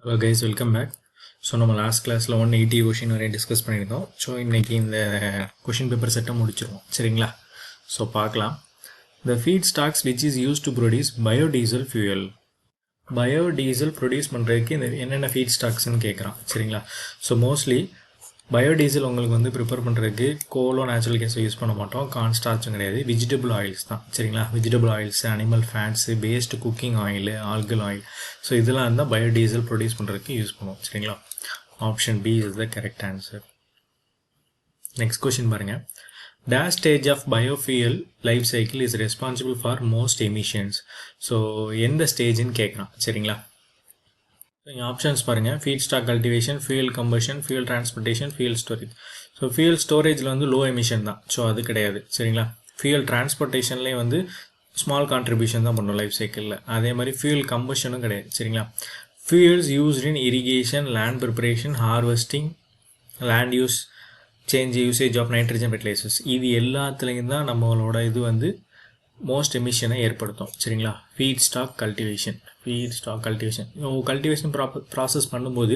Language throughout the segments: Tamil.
Hello guys, welcome back. So நம்ம லாஸ்ட் கிளாஸில் 180 கொஷின் வரையும் டிஸ்கஸ் பண்ணியிருந்தோம். ஸோ இன்றைக்கி இந்த கொஷின் பேப்பர் செட்டை முடிச்சிருவோம் சரிங்களா. ஸோ பார்க்கலாம். The feed stocks which is use to produce biodiesel fuel. Biodiesel produce பண்ணுறதுக்கு இந்த என்னென்ன ஃபீட் ஸ்டாக்ஸ்ன்னு கேட்குறான் சரிங்களா. ஸோ மோஸ்ட்லி பயோடீசல் உங்களுக்கு வந்து ப்ரிப்பேர் பண்ணுறதுக்கு கோலோ நேச்சுரல் கேஸை யூஸ் பண்ண மாட்டோம், கான்ஸ்டார்ச்சும் கிடையாது, வெஜிடபிள் ஆயில்ஸ் தான் சரிங்களா. Vegetable oils, animal fats, based cooking oil, algal oil, so இதெல்லாம் இருந்தால் பயோடீசல் ப்ரொடியூஸ் பண்ணுறதுக்கு யூஸ் பண்ணுவோம் சரிங்களா. Option B is the correct answer. Next question பாருங்கள். Dash stage of biofuel life cycle is responsible for most emissions. So எந்த ஸ்டேஜ்னு கேட்குறான் சரிங்களா. ஆப்ஷன்ஸ் பாருங்கள். Feet stock cultivation, fuel combustion, fuel transportation, fuel storage. So fuel ஸ்டோரேஜில் வந்து லோ எமிஷன் தான், ஸோ அது கிடையாது சரிங்களா. ஃபியூல் டிரான்ஸ்போர்ட்டேஷன்லேயே வந்து ஸ்மால் கான்ட்ரிபியூஷன் தான் பண்ணும் லைஃப் சைக்கிளில். அதே மாதிரி ஃபியூல் கம்பஷனும் கிடையாது சரிங்களா. Fuels used in irrigation, land preparation, harvesting, land use, usage of nitrogen fertilisers, இது எல்லாத்துலேயும் தான் நம்மளோட இது வந்து மோஸ்ட் எமிஷனை ஏற்படுத்தும் சரிங்களா. Feed stock cultivation, cultivation process பண்ணும்போது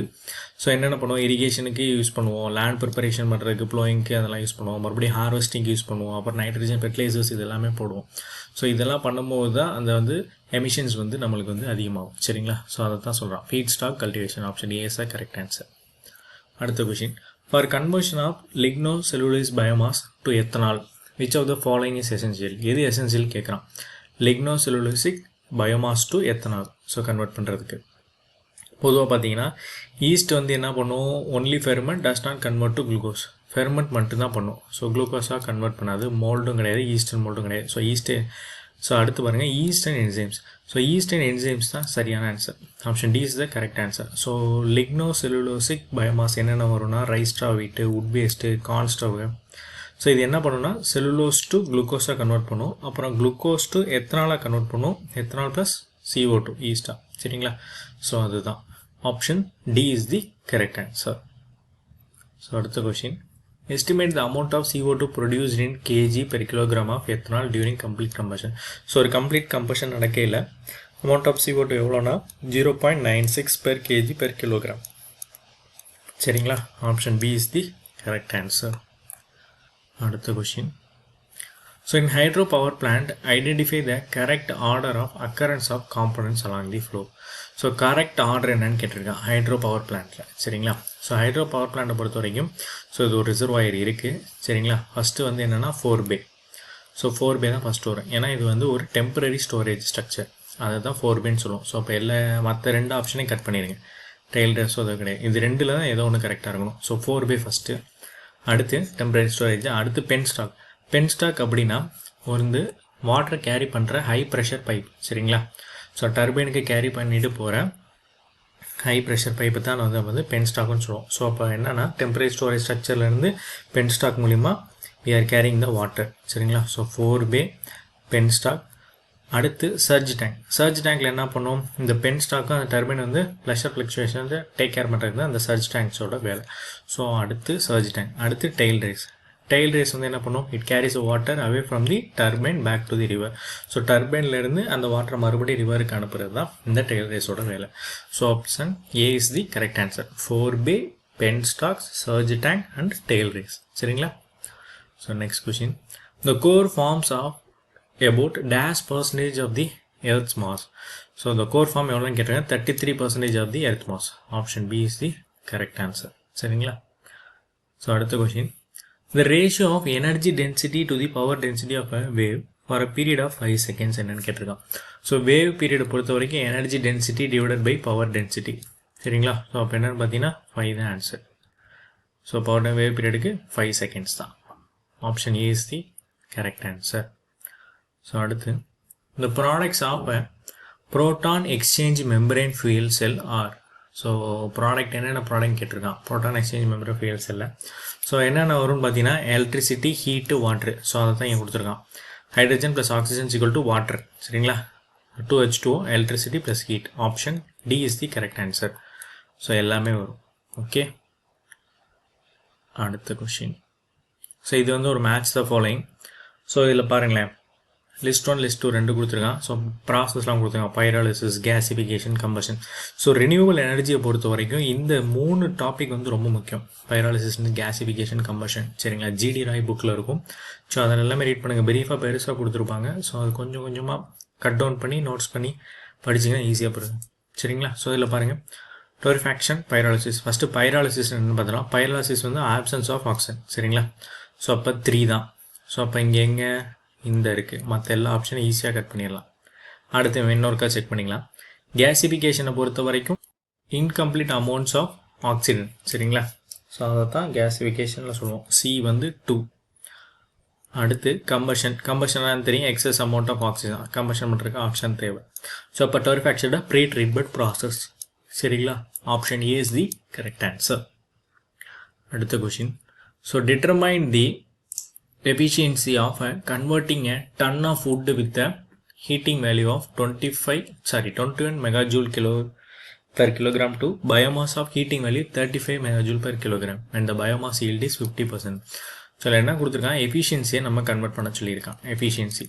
ஸோ என்னென்ன பண்ணுவோம், இரிகேஷனுக்கு யூஸ் பண்ணுவோம், லேண்ட் ப்ரிப்பரேஷன் பண்ணுறதுக்கு, ப்ளோயிங்க்கு அதெல்லாம் யூஸ் பண்ணுவோம், மறுபடியும் ஹார்வெஸ்டிங்க்கு யூஸ் பண்ணுவோம், அப்புறம் நைட்ரஜன் ஃபெர்டிலைசர்ஸ் இது எல்லாமே போடுவோம். ஸோ இதெல்லாம் பண்ணும்போது தான் அந்த வந்து எமிஷன்ஸ் வந்து நம்மளுக்கு வந்து அதிகமாகும் சரிங்களா. ஸோ அதை தான் சொல்கிறோம் feet stock cultivation. Option A is the correct answer. அடுத்த question. For conversion of lignocellulose biomass to ethanol which of the following is essential. எது எசென்சியல் கேட்குறான். Lignocellulosic biomass to ethanol. So convert பண்ணுறதுக்கு பொதுவாக பார்த்தீங்கன்னா ஈஸ்ட் வந்து என்ன பண்ணும், only ferment does not convert to glucose. Ferment மட்டும்தான் பண்ணும், ஸோ குளுக்கோஸாக கன்வெர்ட் பண்ணாது. மோல்டும் கிடையாது, ஈஸ்ட் அண்ட் மோல்டும் கிடையாது. ஸோ அடுத்து பாருங்கள் yeast and enzymes. So yeast and enzymes தான் சரியான answer. Option D is the correct answer. So lignocellulosic biomass என்னென்ன வரும்னா rice straw wheat, wood paste, corn stove. So இது என்ன பண்ணுன்னா செல்லுலோஸ் டு குளுக்கோஸாக கன்வெர்ட் பண்ணும், அப்புறம் குளுக்கோஸ் டு எத்தனாலாக கன்வெர்ட் பண்ணும், எத்தனால் ப்ளஸ் CO2 ஈஸ்டா சரிங்களா. ஸோ அதுதான் option D is the correct answer. So அடுத்த question. Estimate the amount of CO2 produced in kg per kilogram of ethanol during complete combustion. So ஒரு கம்ப்ளீட் கம்பஷன் நடக்கையில் அமௌண்ட் ஆஃப் CO2 எவ்வளோனா 0.96 per kg per kilogram சரிங்களா. Option B is the correct answer. அடுத்த question. So in hydro power plant identify the correct order of occurrence of components along the flow. So correct order என்னன்னு கேட்டிருக்கான் ஹைட்ரோ பவர் பிளான்ட்டில் சரிங்களா. ஸோ ஹைட்ரோ பவர் பிளான்ட்டை பொறுத்த வரைக்கும் ஸோ இது ஒரு ரிசர்வாயர் இருக்குது சரிங்களா. ஃபஸ்ட்டு வந்து என்னென்னா 4 பே. ஸோ 4 பே தான் ஃபஸ்ட்டு வரும், ஏன்னா இது வந்து ஒரு டெம்பரரி ஸ்டோரேஜ் ஸ்ட்ரக்சர், அதை தான் 4 பேன்னு சொல்லுவோம். ஸோ இப்போ மற்ற 2 ஆப்ஷனையும் கட் பண்ணிடுங்க. டெய்ல் ட்ரெஸ் அது கிடையாது, இது 2ல் தான் ஏதோ ஒன்று கரெக்டாக இருக்கணும். ஸோ 4 பே ஃபஸ்ட்டு, அடுத்து டெம்பரரி ஸ்டோரேஜ், அடுத்து பென் ஸ்டாக். பென் ஸ்டாக் அப்படின்னா வந்து வாட்டரை கேரி பண்ணுற ஹை ப்ரெஷர் பைப் சரிங்களா. ஸோ டர்பைனுக்கு கேரி பண்ணிட்டு போகிற ஹை ப்ரெஷர் பைப்பு தான் வந்து பென் ஸ்டாக்னு சொல்லுவோம். ஸோ அப்போ என்னென்னா டெம்பரரி ஸ்டோரேஜ் ஸ்ட்ரக்சர்லேருந்து பென் ஸ்டாக் மூலிமா we are carrying the water சரிங்களா. So 4 bay, penstock. அடுத்து சர்ஜ் டேங்க். சர்ஜ் டேங்க்கில் என்ன பண்ணுவோம், இந்த பென் ஸ்டாக்கும் அந்த டர்பைன் வந்து ப்ரெஷர் ஃப்ளக்சுவேஷன் வந்து டேக் கேர் பண்ணுறது தான் அந்த சர்ஜ் டேங்க்ஸோட வேலை. ஸோ அடுத்து சர்ஜ் டேங்க். அடுத்து டெய்ல் ரேஸ். டெய்ல் ரேஸ் வந்து என்ன பண்ணும், it carries water away from the turbine back to the river. So டர்பைன்லேருந்து அந்த வாட்டரை மறுபடியும் ரிவருக்கு அனுப்புறது தான் இந்த டெய்ல் ரேஸோட வேலை. So option A is the correct answer. 4 bay, penstocks, surge tank and tail race சரிங்களா. So next question. The core forms of about dash percentage of the earth's mass. So the core form எவ்வளோன்னு கேட்டிருக்கேன், 33% of the earth mass. option B is the correct answer சரிங்களா. ஸோ அடுத்த question. the ratio of energy density to the power density of a wave for a period of 5 seconds என்னன்னு கேட்டிருக்கான். ஸோ வேவ் பீரியடை பொறுத்த வரைக்கும் energy density divided by power density சரிங்களா. ஸோ அப்போ என்னென்னு பார்த்தீங்கன்னா 5 தான் ஆன்சர். ஸோ பவர் வேவ் பீரியடுக்கு 5 seconds தான். Option A is the correct answer. So அடுத்து. the products of a proton exchange membrane fuel cell are. So product என்னென்ன ப்ராடக்ட் கேட்டிருக்கான் ப்ரோட்டான் எக்ஸ்சேஞ்ச் மெம்பரேன் ஃபியூயல் செல்லில். ஸோ என்னென்ன வரும்னு பார்த்தீங்கன்னா எலக்ட்ரிசிட்டி, ஹீட்டு, வாட்ரு. ஸோ அதை தான் இங்கே கொடுத்துருக்கான். Hydrogen plus oxygen equal to water சரிங்களா. 2H2O, electricity plus heat. Option D is the correct answer. So எல்லாமே வரும் ஓகே. அடுத்த கொஷின். ஸோ இது வந்து ஒரு மேட்ச் த ஃபாலோயிங். ஸோ இதில் பாருங்களேன், லிஸ்ட் 1 லிஸ்ட் 2 ரெண்டு கொடுத்துருக்கான். ஸோ ப்ராசஸ்லாம் கொடுத்துருக்கான், pyrolysis, gasification, combustion. So renewal எனர்ஜியை பொறுத்த வரைக்கும் இந்த 3 டாபிக் வந்து ரொம்ப முக்கியம். Pyrolysis, gasification, combustion. சரிங்களா, ஜிடி ராய் புக்கில் இருக்கும். ஸோ அதில் எல்லாமே ரீட் பண்ணுங்கள். பிரீஃபாக பெருசாக கொடுத்துருப்பாங்க. ஸோ அது கொஞ்சம் கொஞ்சமாக கட் டவுன் பண்ணி நோட்ஸ் பண்ணி படிச்சிங்கன்னா ஈஸியாக போடுங்க. சரிங்களா, ஸோ இதில் பாருங்கள், டோரிஃபேக்ஷன், பைராலிசிஸ். ஃபஸ்ட்டு பைராலிசிஸ் என்னன்னு பார்த்தலாம். பைராலிசிஸ் வந்து ஆப்சன்ஸ் ஆஃப் ஆக்சிஜன். சரிங்களா, ஸோ அப்போ 3 தான். ஸோ அப்போ இங்கே எங்கே இந்த இருக்குது, மற்ற எல்லா ஆப்ஷனும் ஈஸியாக கட் பண்ணிடலாம். அடுத்து இன்னொருக்கா செக் பண்ணிக்கலாம். கேசிஃபிகேஷனை பொறுத்த வரைக்கும் இன்கம்ப்ளீட் அமௌண்ட்ஸ் ஆஃப் ஆக்சிஜன். சரிங்களா, ஸோ அதை தான் கேசிஃபிகேஷனில் சொல்லுவோம். சி வந்து 2. அடுத்து கம்பஷன். கம்பஷனாக தெரியும், excess amount of oxygen. Combustion பண்ணுறதுக்கு ஆக்சிஜன் தேவை. ஸோ அப்போ டோரிஃபேக்சர்ட ப்ரீ ட்ரீட்மெண்ட் ப்ராசஸ். சரிங்களா, option A is the correct answer. அடுத்த question. So determine the efficiency of converting a ton of wood with a heating value of 21 megajoule per kilogram to biomass of heating value 35 megajoule per kilogram and the biomass yield is 50%. So என்ன கொடுத்துருக்கான், எஃபிஷியன்சியை நம்ம கன்வெர்ட் பண்ண சொல்லியிருக்கான். Efficiency,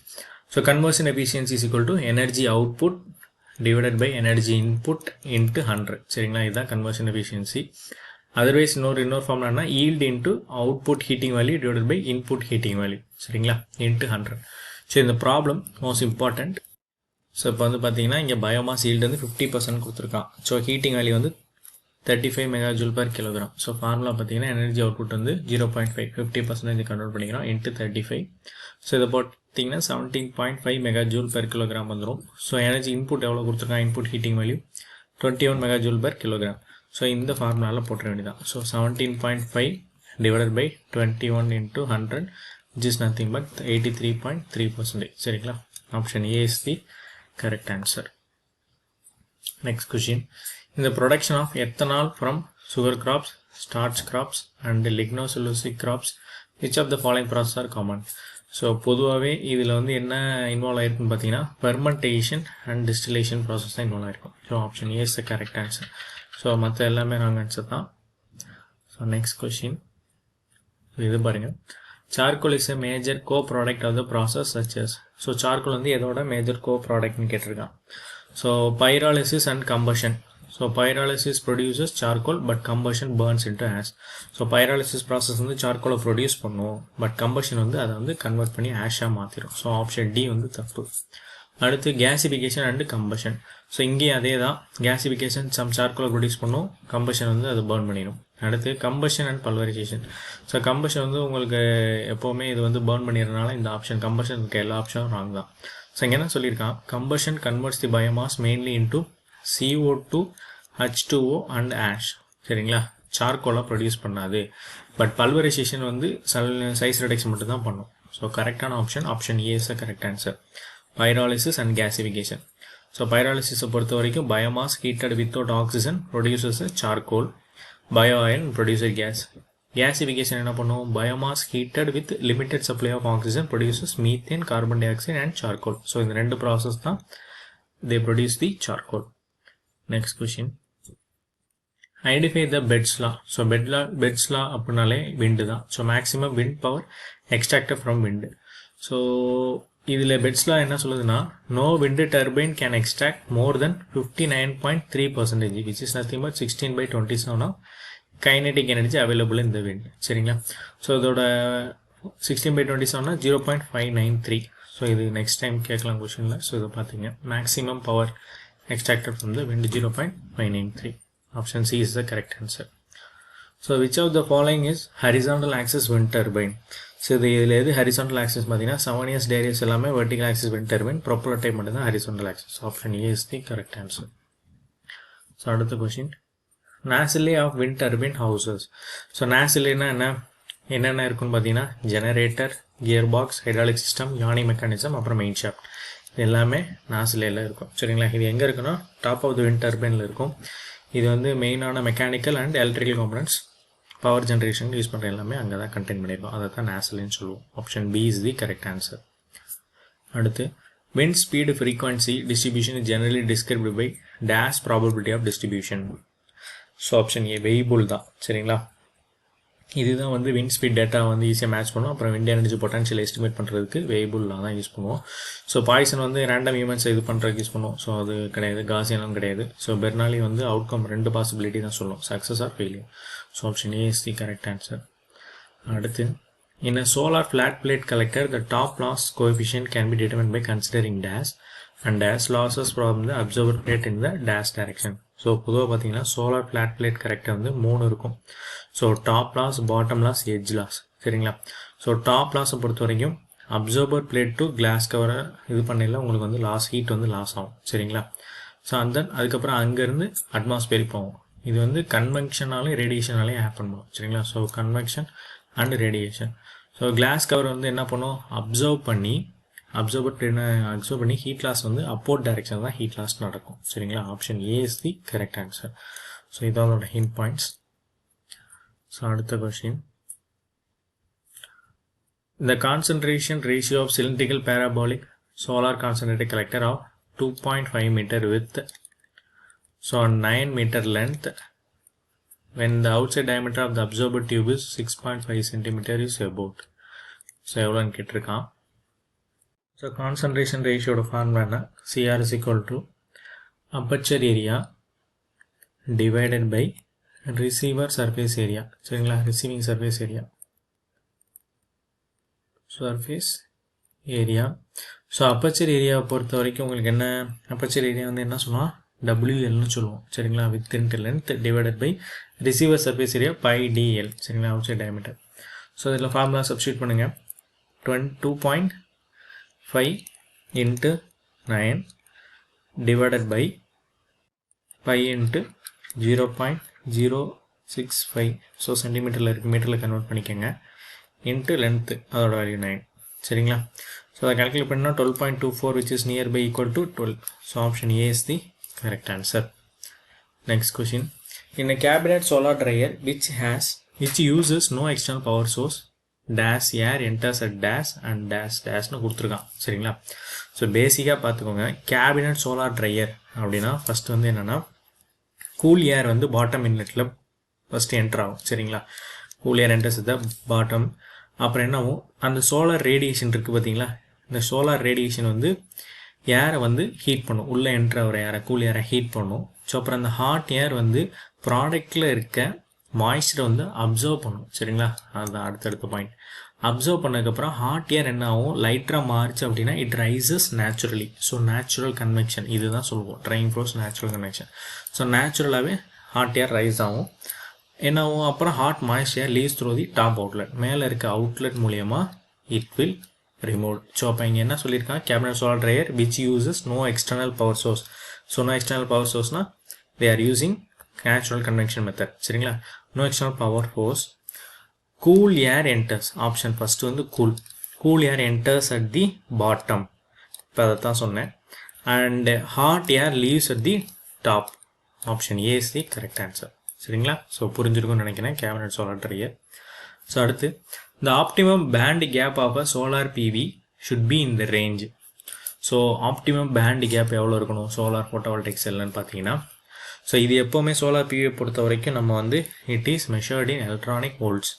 so conversion efficiency is equal to energy output divided by energy input into 100. சரிங்களா, இதுதான் கன்வர்ஷன் எஃபிஷியன்சி. அதர்வைஸ் இன்னொரு ஃபார்முலானா yield into output heating value divided by input heating value. சரிங்களா, இன்ட்டு 100. ஸோ இந்த ப்ராப்ளம் மோஸ்ட் இம்பார்ட்டண்ட். ஸோ இப்போ வந்து பார்த்தீங்கன்னா இங்கே பயோமாஸ் ஈல்டு வந்து 50% கொடுத்துருக்கான். ஸோ ஹீட்டிங் வேல்யூ வந்து 35 மெகாஜூல் பர் கிலோகிராம். ஸோ ஃபார்முலா பார்த்தீங்கன்னா எனர்ஜி அவுட்புட் வந்து 0.5, 50% கன்வெர்ட் பண்ணிக்கிறோம் இன்ட்டு 35. ஸோ இதை பார்த்தீங்கன்னா 17.5 மெகாஜூல் பர் கிலோகிராம் வந்துடும். ஸோ எனர்ஜி இன்புட் எவ்வளோ கொடுத்துருக்கான், input heating value 21 megajoule per kilogram. So இந்த ஃபார்முலாவில் போட்டுற வேண்டியதான். So 17.5 divided by 21 into 100 which is nothing but 83.3%. சரிங்களா, option A is the correct answer. Next question. இந்த production of ethanol from sugar crops, starch crops and lignocellulosic crops which of the following process are common? So பொதுவாகவே இதில் வந்து என்ன இன்வால்வ் ஆகிருக்குன்னு பார்த்தீங்கன்னா ஃபெர்மெண்டேஷன் அண்ட் டிஸ்டிலேஷன் ப்ராசஸ் தான் இன்வால்வ் ஆகிருக்கும். So option A is the correct answer. So மற்ற எல்லாமே ராங் ஆன்சர் தான். ஸோ நெக்ஸ்ட் கொஷின் இது பாருங்கள். Charcoal is a major co product of the process such as. So charcoal வந்து எதோட மேஜர் கோ ப்ராடக்ட்னு கேட்டிருக்கான். So pyrolysis and combustion. So pyrolysis produces charcoal but combustion burns into ash. So pyrolysis process வந்து சார்கோலை ப்ரொடியூஸ் பண்ணுவோம், பட் கம்பஷன் வந்து அதை வந்து கன்வெர்ட் பண்ணி ஆஷாக மாற்றிடும். ஸோ ஆப்ஷன் டி வந்து தப்பு. அடுத்து கேசிஃபிகேஷன் அண்டு கம்பஷன். ஸோ இங்கேயும் அதே தான், கேசிஃபிகேஷன் சம் சார்கோலை ப்ரொடியூஸ் பண்ணும், கம்பஷன் வந்து அது பர்ன் பண்ணிடும். அடுத்து கம்பஷன் அண்ட் பல்வரைசேஷன். ஸோ கம்பஷன் வந்து உங்களுக்கு எப்போவுமே இது வந்து பர்ன் பண்ணிடுறதுனால இந்த ஆப்ஷன் கம்பஷன் இருக்க எல்லா ஆப்ஷனும் ராங் தான். ஸோ இங்கே என்ன சொல்லியிருக்கான், combustion converts the biomass mainly into CO2, H2O and ash. சரிங்களா, சார்கோலாக ப்ரொடியூஸ் பண்ணாது, பட் பல்வரைசேஷன் வந்து சைஸ் ரிடக்ஷன் மட்டும் தான் பண்ணும். ஸோ கரெக்டான option option A is correct answer. Pyrolysis and gasification. So பைராலிசிஸை பொறுத்த வரைக்கும் biomass heated without oxygen produces charcoal, bio oil producer gas. Gasification என்ன பண்ணுவோம், biomass heated with limited supply of oxygen produces methane, carbon dioxide and charcoal. So இந்த ரெண்டு ப்ராசஸ் தான் they produce the charcoal. Next question. Identify the Bed's law. So Bed's law அப்படினாலே wind தான். So maximum wind power extracted from wind. So இதில் Bed's law என்ன சொல்லுதுன்னா, no wind turbine can extract more than 59.3% which is nothing but 16/27 of kinetic energy available in the wind. சரிங்களா, ஸோ இதோட 16/27 0.593. ஸோ இது நெக்ஸ்ட் டைம் கேட்கலாம் கொஷனில். ஸோ இதை பார்த்தீங்க, maximum power extracted from the wind 0.593. Option C is the correct answer. So which of the following is horizontal axis wind turbine. So இதில் எது ஹரிசாண்டல் ஆக்சிஸ் பார்த்தீங்கன்னா செவனியர்ஸ் டேரியஸ் எல்லாமே vertical axis wind turbine, propeller type மட்டும் தான் horizontal axis. Option A is the correct answer. So அடுத்த question, nacelle of wind turbine houses. So நாசிலேனா என்னென்ன இருக்குன்னு பார்த்தீங்கன்னா generator, gear box, hydraulic system, யானி mechanism, அப்புறம் மெயின் ஷாஃப்ட். இது எல்லாமே நாசிலேயில் இருக்கும். சரிங்களா, இது எங்கே இருக்குன்னா டாப் ஆஃப் த விண்ட் டர்பைனில் இருக்கும். இது வந்து மெயினான mechanical and electrical components, power generation use பண்ணுற எல்லாமே அங்கே தான் கண்டெயின் பண்ணியிருக்கோம். அதை தான் நாசிலேன்னு சொல்லுவோம். Option B is the correct answer. அடுத்து, wind speed frequency distribution is generally described by dash probability of distribution. So option A Weibull தான். சரிங்களா, இதுதான் வந்து விண்ட் ஸ்பீட் டேட்டா வந்து ஈஸியாக மேட்ச் பண்ணுவோம். அப்புறம் விண்ட் எனர்ஜி பொட்டன்ஷியல் எஸ்டிமேட் பண்ணுறதுக்கு வேரியபிளாக தான் யூஸ் பண்ணுவோம். ஸோ பாய்சன் வந்து ரேண்டம் ஈவெண்ட்ஸ் இது பண்ணுறதுக்கு யூஸ் பண்ணுவோம். ஸோ அது கிடையாது, காசியனும் கிடையாது. ஸோ பெர்னாலி வந்து அவுட்கம் 2 பாசிபிலிட்டி தான் சொல்லுவோம், success R failure. So option A is the correct answer. அடுத்து, in a solar flat plate collector the top loss coefficient can be determined by considering dash and dash losses from the observer plate in the dash direction. So பொதுவாக பார்த்தீங்கன்னா சோலார் ஃப்ளாட் பிளேட் கரெக்டாக வந்து 3 இருக்கும். So top loss, bottom loss, edge loss, சரிங்களா. ஸோ டாப் லாஸை பொறுத்த வரைக்கும் அப்சர்வர் பிளேட் டு கிளாஸ் கவரை இது பண்ணல உங்களுக்கு வந்து ஹீட் வந்து லாஸ் ஆகும், சரிங்களா. ஸோ அதுக்கப்புறம் அங்கேருந்து அட்மாஸ்பியருக்கு போகும். இது வந்து கன்வெக்ஷனாலே ரேடியேஷனாலே ஹேப்பன் பண்ணும், சரிங்களா. So convection and radiation. So glass cover வந்து என்ன பண்ணும், அப்சர்வ் பண்ணி ஹீட் லாஸ் வந்து அப்போர்ட் டைரக்ஷன் தான் ஹீட் லாஸ் நடக்கும், சரிங்களா. Option A is the correct answer. So இதான் அதோட ஹிண்ட் பாயிண்ட்ஸ். ஸோ அடுத்த question, the concentration ratio of cylindrical parabolic solar concentrated collector of 2.5 meter width, so 9 meter length, when the outside diameter of the absorber tube is 6.5 centimeter is about. So எவ்வளோன்னு கேட்டிருக்கான். ஸோ கான்சன்ட்ரேஷன் ரேஷியோட ஃபார்முலா என்ன, CR is equal to aperture area divided by receiver surface area, சரிங்களா. Receiving surface area, surface area. So aperture ஏரியாவை பொறுத்த வரைக்கும் உங்களுக்கு என்ன, அப்பச்சர் ஏரியா வந்து என்ன சொல்லுவோம், WLன்னு சொல்லுவோம், சரிங்களா. Width into length divided by receiver surface area πdl, சரிங்களா, அவுட் சைட் டயமீட்டர். ஸோ இதில் ஃபார்முலா சப்ஸ்டியூட் பண்ணுங்கள். 2.5 into 9 divided by pi into 0.065, so சென்டிமீட்டரில் இருக்குது, மீட்டரில் கன்வெர்ட் பண்ணிக்கோங்க, இன்ட்டு லென்த்து அதோட வேல்யூ 9, சரிங்களா. ஸோ அதை கால்குலேட் பண்ணால் 12.24 which is nearby equal to 12. So option A is the correct answer. Next question, in a cabinet solar dryer which uses no external power source, dash air enters at dash and dash dashனு கொடுத்துருக்கான், சரிங்களா. ஸோ பேசிக்காக பார்த்துக்கோங்க, கேபினட் சோலார் ட்ரையர் அப்படின்னா ஃபஸ்ட்டு வந்து என்னென்னா கூல் ஏர் வந்து பாட்டம் இன்லெட்டில் ஃபஸ்ட்டு என்டர் ஆகும், சரிங்களா. Cool air enters the bottom. அப்புறம் என்ன ஆகும், அந்த சோலார் ரேடியேஷன் இருக்குது பார்த்தீங்களா, இந்த சோலார் ரேடியேஷன் வந்து ஏரை வந்து ஹீட் பண்ணும், உள்ளே என்ட்ரு ஆகிற ஏரை, கூல் ஏரை ஹீட் பண்ணும். ஸோ அப்புறம் அந்த ஹாட் ஏர் வந்து ப்ராடக்டில் இருக்க மாய்ஸ்சரை வந்து அப்சர்வ் பண்ணும், சரிங்களா. அதுதான் அடுத்தடுத்த பாயிண்ட். அப்சர்வ் பண்ணதுக்கப்புறம் ஹாட் ஏர் என்ன ஆகும், லைட்டராக மாறிச்சு அப்படின்னா it rises naturally. So natural convection இதுதான் சொல்லுவோம், driving force natural convection. So நேச்சுரலாகவே ஹாட் ஏர் ரைஸ் ஆகும், என்ன ஆகும், அப்புறம் hot moisture leaves through the top outlet, மேலே இருக்க அவுட்லெட் மூலியமாக இட் வில் ரிமூவ். ஸோ அப்போ இங்கே என்ன சொல்லியிருக்காங்க, cabinet solar dryer which uses no external power source. So no external power சோர்ஸ்னால் they are using natural convection method, சரிங்களா. No external power force, cool air enters, option first வந்து cool air enters at the bottom, இப்போ அதை தான் சொன்னேன். And hot air leaves at the top, option A is the correct answer, சரிங்களா. ஸோ புரிஞ்சிருக்கும்னு நினைக்கிறேன் கேபினட் சோலார் ட்ரையர். ஸோ அடுத்து, the optimum band gap of a solar PV should be in the range. So optimum band gap எவ்வளோ இருக்கணும் சோலார் ஃபோட்டோவால்டிக் செல்லுன்னு பார்த்தீங்கன்னா, ஸோ இது எப்போவுமே சோலார் பிவியை பொறுத்த வரைக்கும் நம்ம வந்து it is measured in electronic volts,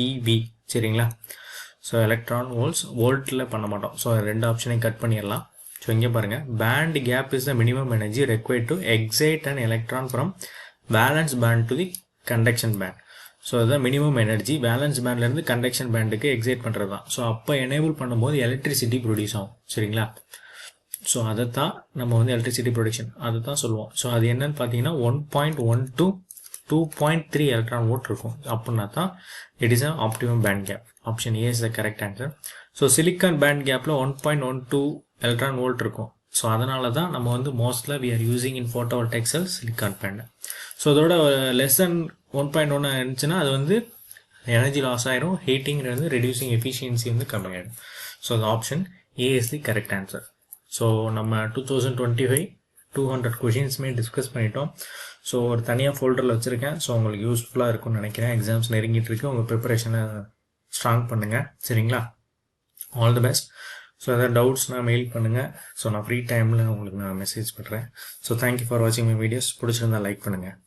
E V, சரிங்களா. ஸோ எலக்ட்ரான் வோல்ட்டில் பண்ண மாட்டோம். ஸோ 2 ஆப்ஷனையும் கட் பண்ணிடலாம். ஸோ இங்கே பாருங்கள், band gap is the minimum energy required to excite and electron from valence band to the conduction band. So அதுதான் மினிமம் எனர்ஜி, வேலன்ஸ் பேண்ட்லேருந்து கண்டக்ஷன் பேண்டுக்கு எக்ஸைட் பண்ணுறது தான். ஸோ அப்போ எனேபிள் பண்ணும்போது எலக்ட்ரிசிட்டி ப்ரொடியூஸ் ஆகும், சரிங்களா. ஸோ அதை தான் நம்ம வந்து எலக்ட்ரிசிட்டி ப்ரொடக்ஷன் அதை தான் சொல்லுவோம். ஸோ அது என்னன்னு பார்த்தீங்கன்னா 1.1 to 2.3 எலக்ட்ரான் வோல்ட் இருக்கும், அப்படின்னா தான் it is a optimum band gap. Option A is the correct answer. So silicon band கேப்பில் 1.12 எலக்ட்ரான் வோல்ட் இருக்கும். ஸோ அதனால தான் நம்ம வந்து மோஸ்ட்லாக we are using in photovoltaic cell silicon band. So அதோட லெஸ் தென் 1.1 இருந்துச்சுன்னா அது வந்து எனர்ஜி லாஸ் ஆயிரும், ஹீட்டிங் வந்து ரெடியூசிங் எஃபிஷியன்சி வந்து கம்மியாயிடும். ஸோ அந்த option A is the correct answer. So நம்ம 2025 200 கொஷின்ஸுமே டிஸ்கஸ் பண்ணிட்டோம். ஸோ ஒரு தனியாக ஃபோல்டரில் வச்சுருக்கேன். ஸோ உங்களுக்கு யூஸ்ஃபுல்லாக இருக்கும்னு நினைக்கிறேன். எக்ஸாம்ஸ் நெருங்கிட்டு இருக்கு, உங்கள் ப்ரிப்பரேஷனை ஸ்ட்ராங் பண்ணுங்கள், சரிங்களா. All the best. ஸோ எதாவது டவுட்ஸ்னால் மெயில் பண்ணுங்கள். ஸோ நான் ஃப்ரீ டைமில் உங்களுக்கு நான் மெசேஜ் பண்ணுறேன். ஸோ தேங்க்யூ ஃபார் வாட்சிங் மை வீடியோஸ். பிடிச்சிருந்தா லைக் பண்ணுங்கள்.